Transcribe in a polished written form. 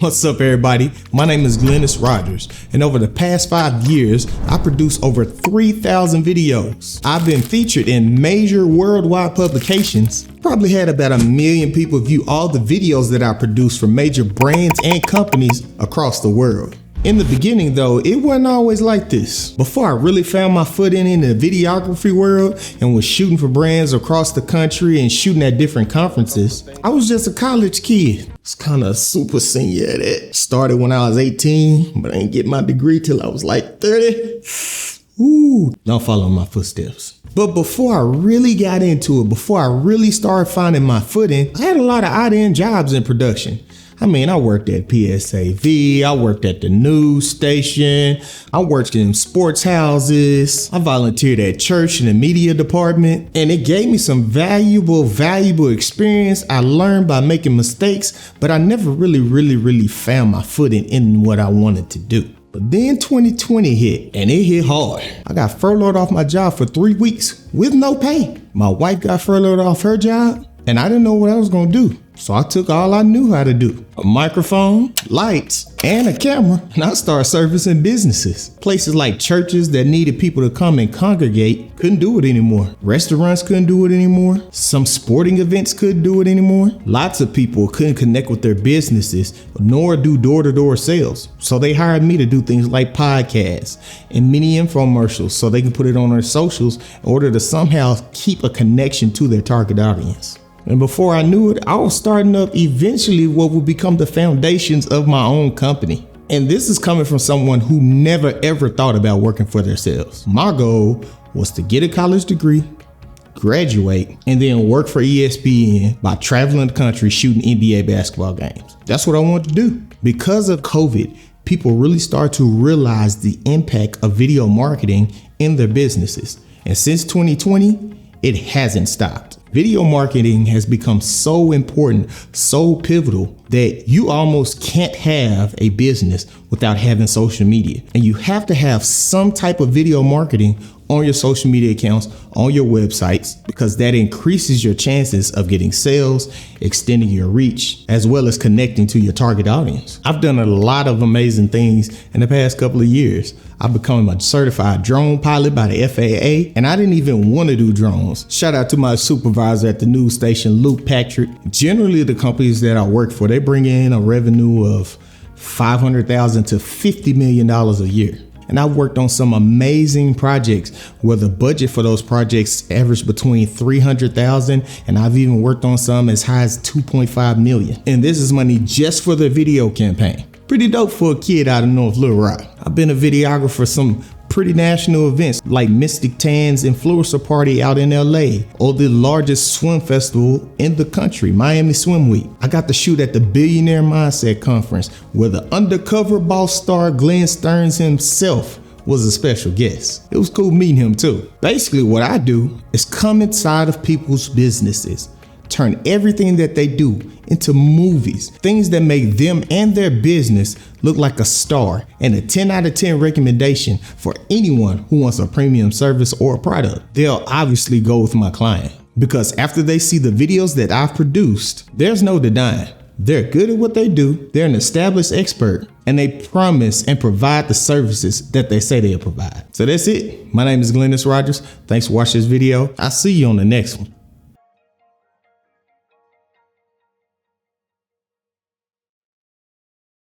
What's up, everybody? My name is Glenis Rodgers, and over the past 5 years, I produced over 3,000 videos. I've been featured in major worldwide publications. Probably had about 1 million people view all the videos that I produced for major brands and companies across the world. In the beginning though, it wasn't always like this. Before I really found my foot in the videography world and was shooting for brands across the country and shooting at different conferences, I was just a college kid. It's kind of super senior at it. Started when I was 18, but I didn't get my degree till I was like 30. Ooh, don't follow my footsteps. But before I really got into it, before I really started finding my footing, I had a lot of odd-end jobs in production. I worked at PSAV, I worked at the news station, I worked in sports houses, I volunteered at church in the media department, and it gave me some valuable experience I learned by making mistakes, but I never really found my footing in what I wanted to do. But then 2020 hit, and it hit hard. I got furloughed off my job for 3 weeks with no pay. My wife got furloughed off her job, and I didn't know what I was gonna do. So I took all I knew how to do, a microphone, lights, and a camera, and I started servicing businesses. Places like churches that needed people to come and congregate couldn't do it anymore. Restaurants couldn't do it anymore. Some sporting events couldn't do it anymore. Lots of people couldn't connect with their businesses nor do door-to-door sales. So they hired me to do things like podcasts and mini infomercials so they can put it on their socials in order to somehow keep a connection to their target audience. And before I knew it, I was starting up eventually what would become the foundations of my own company. And this is coming from someone who never ever thought about working for themselves. My goal was to get a college degree, graduate, and then work for ESPN by traveling the country shooting NBA basketball games. That's what I wanted to do. Because of COVID, people really started to realize the impact of video marketing in their businesses. And since 2020, it hasn't stopped. Video marketing has become so important, so pivotal that you almost can't have a business without having social media. And you have to have some type of video marketing on your social media accounts, on your websites, because that increases your chances of getting sales, extending your reach, as well as connecting to your target audience. I've done a lot of amazing things in the past couple of years. I've become a certified drone pilot by the FAA, and I didn't even want to do drones. Shout out to my supervisor at the news station, Luke Patrick. Generally, the companies that I work for, they bring in a revenue of $500,000 to $50 million a year. And I've worked on some amazing projects where the budget for those projects averaged between $300,000, and I've even worked on some as high as $2.5 million. And this is money just for the video campaign. Pretty dope for a kid out of North Little Rock. I've been a videographer for some pretty national events like Mystic Tan's Influencer Party out in LA, or the largest swim festival in the country, Miami Swim Week. I got to shoot at the Billionaire Mindset Conference where the undercover boss star Glenn Stearns himself was a special guest. It was cool meeting him too. Basically what I do is come inside of people's businesses, turn everything that they do into movies, things that make them and their business look like a star, and a 10 out of 10 recommendation for anyone who wants a premium service or a product. They'll obviously go with my client because after they see the videos that I've produced, there's no denying. They're good at what they do, they're an established expert, and they promise and provide the services that they say they'll provide. So that's it. My name is Glenis Rodgers. Thanks for watching this video. I'll see you on the next one.